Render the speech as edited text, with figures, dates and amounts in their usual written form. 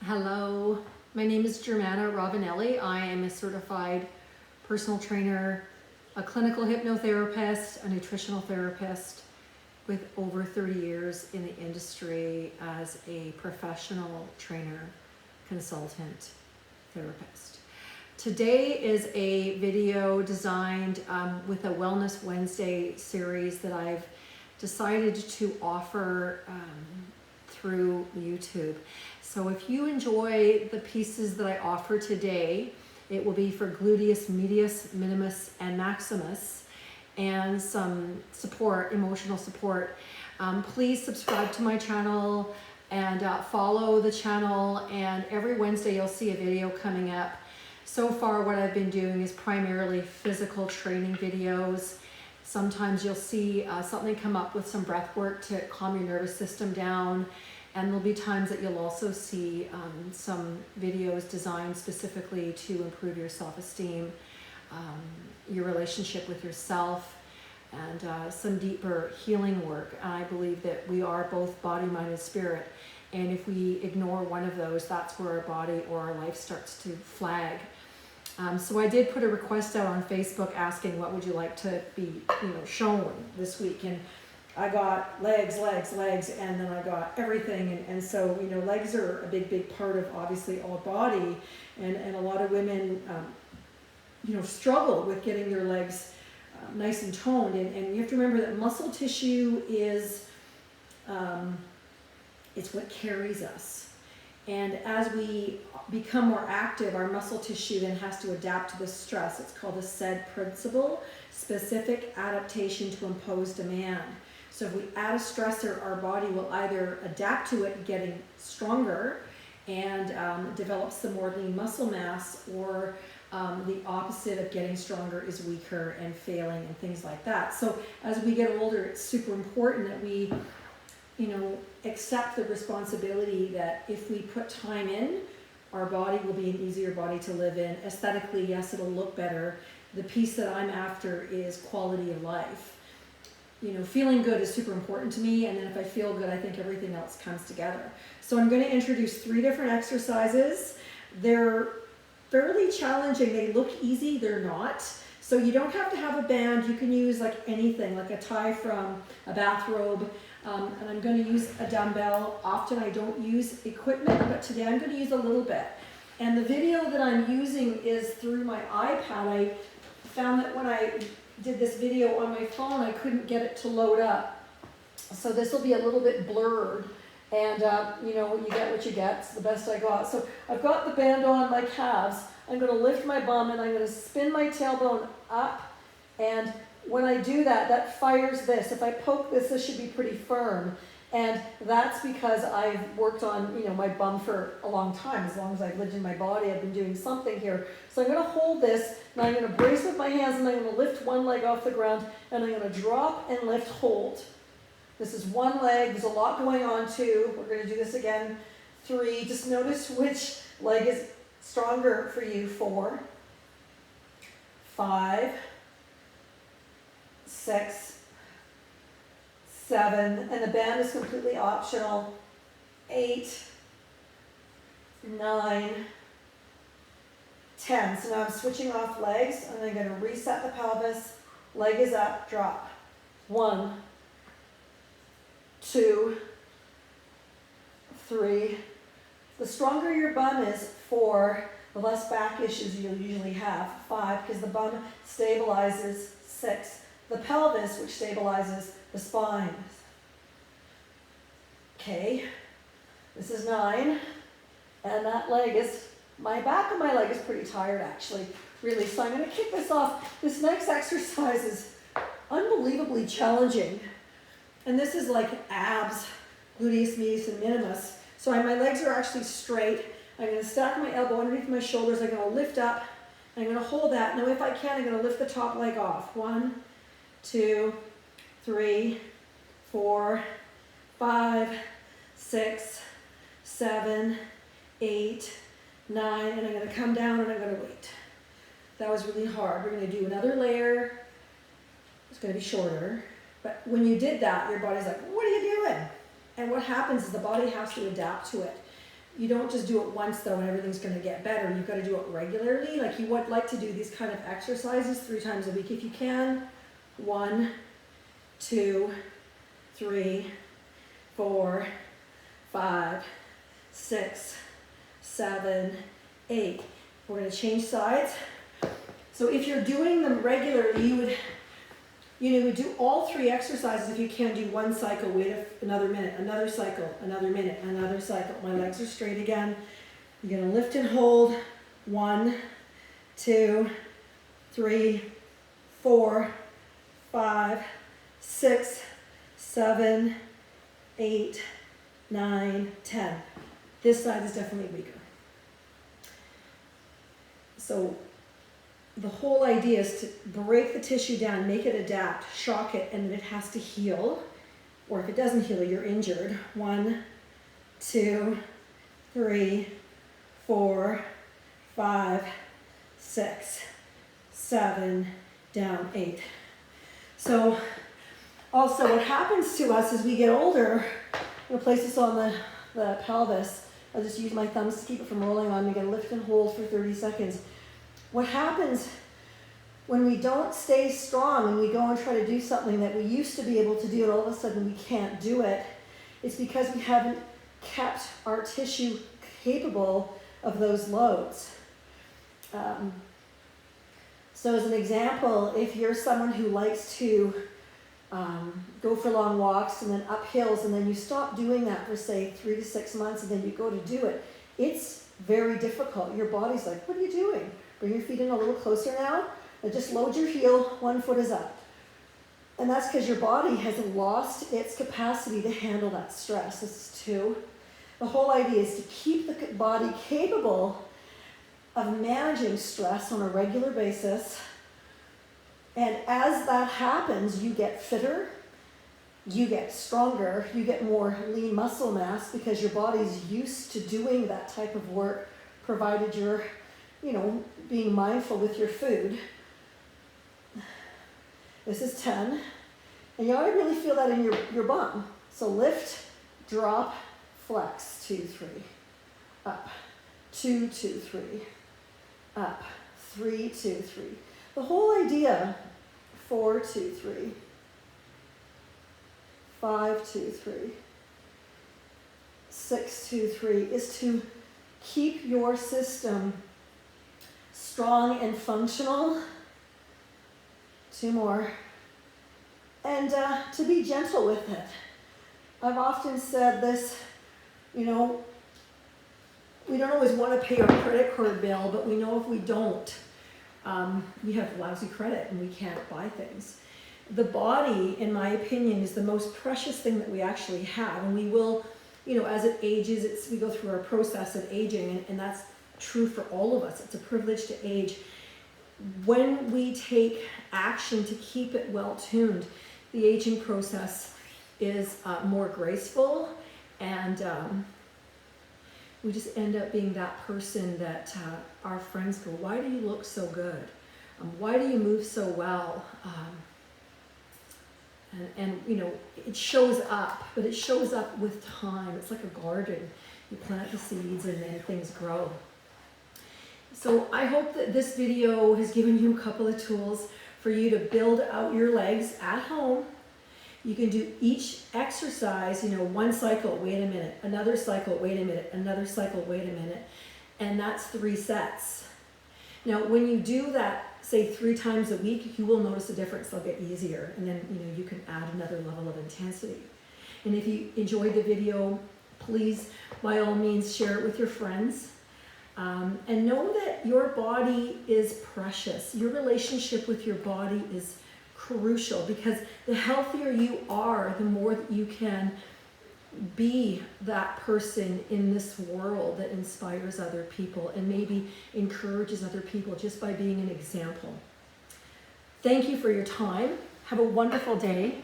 Hello, my name is Germana Ravanelli. I am a certified personal trainer, a clinical hypnotherapist, a nutritional therapist with over 30 years in the industry as a professional trainer, consultant, therapist. Today is a video designed with a Wellness Wednesday series that I've decided to offer through YouTube. So if you enjoy the pieces that I offer today, it will be for gluteus medius, minimus, and maximus, and some support, emotional support. Please subscribe to my channel and follow the channel, and every Wednesday you'll see a video coming up. So far what I've been doing is primarily physical training videos. Sometimes you'll see something come up with some breath work to calm your nervous system down. And there'll be times that you'll also see some videos designed specifically to improve your self-esteem, your relationship with yourself, and some deeper healing work. And I believe that we are both body, mind, and spirit. And if we ignore one of those, that's where our body or our life starts to flag. So I did put a request out on Facebook asking what would you like to be, shown this week. And I got legs, and then I got everything. And so, legs are a big part of obviously our body. And a lot of women, struggle with getting their legs nice and toned. And you have to remember that muscle tissue is, it's what carries us. And as we become more active, our muscle tissue then has to adapt to the stress. It's called the SAID principle, specific adaptation to impose demand. So if we add a stressor, our body will either adapt to it, getting stronger, and develop some more lean muscle mass, or the opposite of getting stronger is weaker and failing and things like that. So as we get older, it's super important that we, accept the responsibility that if we put time in, our body will be an easier body to live in. Aesthetically, yes, it'll look better. The piece that I'm after is quality of life. Feeling good is super important to me, and then if I feel good, I think everything else comes together. So I'm going to introduce 3 different exercises. They're fairly challenging. They look easy, they're not. So you don't have to have a band. You can use like anything, like a tie from a bathrobe. And I'm going to use a dumbbell. Often I don't use equipment, but today I'm going to use a little bit. And the video that I'm using is through my iPad. I found that when I did this video on my phone, I couldn't get it to load up. So this will be a little bit blurred. And you get what you get. It's the best I got. So I've got the band on my calves. I'm going to lift my bum and I'm going to spin my tailbone up. And when I do that, that fires this. If I poke this, this should be pretty firm. And that's because I've worked on, my bum for a long time. As long as I've lived in my body, I've been doing something here. So I'm going to hold this, and I'm going to brace with my hands, and I'm going to lift one leg off the ground, and I'm going to drop and lift, hold. This is one leg. There's a lot going on, too. We're going to do this again. 3. Just notice which leg is stronger for you. 4, 5, 6, 7, and the band is completely optional. 8, 9, 10. So now I'm switching off legs, and I'm going to reset the pelvis. Leg is up, drop. 1, 2, 3. The stronger your bum is, 4, the less back issues you'll usually have. 5, because the bum stabilizes. 6, the pelvis, which stabilizes the spine. Okay, this is 9, and that leg is, my back of my leg is pretty tired actually, really. So I'm going to kick this off. This next exercise is unbelievably challenging. And this is like abs, gluteus medius and minimus. So my legs are actually straight. I'm going to stack my elbow underneath my shoulders. I'm going to lift up. I'm going to hold that. Now if I can, I'm going to lift the top leg off. 1, 2, 3, 4, 5, 6, 7, 8, 9, and I'm going to come down and I'm going to wait. That was really hard. We're going to do another layer. It's going to be shorter. But when you did that, your body's like, what are you doing? And what happens is the body has to adapt to it. You don't just do it once though and everything's going to get better. You've got to do it regularly. Like you would like to do these kind of exercises 3 times a week if you can. 1, 2, 3, 4, 5, 6, 7, 8. We're going to change sides. So if you're doing them regularly, you would do all 3 exercises. If you can, do 1 cycle, wait another minute, another cycle, another minute, another cycle. My legs are straight again. You're going to lift and hold. 1, 2, 3, 4, 5, 6, 7, 8, 9, 10. This side is definitely weaker. So the whole idea is to break the tissue down, make it adapt, shock it, and then it has to heal. Or if it doesn't heal, you're injured. 1, 2, 3, 4, 5, 6, 7, down 8. So also what happens to us as we get older, I'm going to place this on the pelvis. I'll just use my thumbs to keep it from rolling on. You're going to lift and hold for 30 seconds. What happens when we don't stay strong and we go and try to do something that we used to be able to do and all of a sudden we can't do it, it's because we haven't kept our tissue capable of those loads. So as an example, if you're someone who likes to go for long walks and then up hills and then you stop doing that for say 3 to 6 months and then you go to do it, it's very difficult. Your body's like, what are you doing? Bring your feet in a little closer now and just load your heel, 1 foot is up. And that's because your body has lost its capacity to handle that stress. This is 2. The whole idea is to keep the body capable of managing stress on a regular basis. And as that happens, you get fitter, you get stronger, you get more lean muscle mass because your body's used to doing that type of work, provided you're, being mindful with your food. This is 10. And you ought to really feel that in your bum. So lift, drop, flex, 2, 3, up, 2, 2, 3, up, 3, 2, 3. The whole idea, 4, 2, 3, 5, 2, 3, 6, 2, 3, is to keep your system strong and functional. 2 more. And to be gentle with it. I've often said this, we don't always want to pay our credit card bill, but we know if we don't, we have lousy credit and we can't buy things. The body, in my opinion, is the most precious thing that we actually have. And we will, as it ages, we go through our process of aging, and that's true for all of us. It's a privilege to age. When we take action to keep it well tuned, the aging process is more graceful, and we just end up being that person that our friends go, why do you look so good? Why do you move so well? And it shows up, but it shows up with time. It's like a garden. You plant the seeds and then things grow. So I hope that this video has given you a couple of tools for you to build out your legs at home. You can do each exercise, 1 cycle, wait a minute, another cycle, wait a minute, another cycle, wait a minute, and that's 3 sets. Now, when you do that, say 3 times a week, you will notice a difference. They'll get easier, and then you can add another level of intensity. And if you enjoyed the video, please, by all means, share it with your friends. And know that your body is precious. Your relationship with your body is crucial, because the healthier you are, the more that you can be that person in this world that inspires other people and maybe encourages other people just by being an example. Thank you for your time. Have a wonderful day.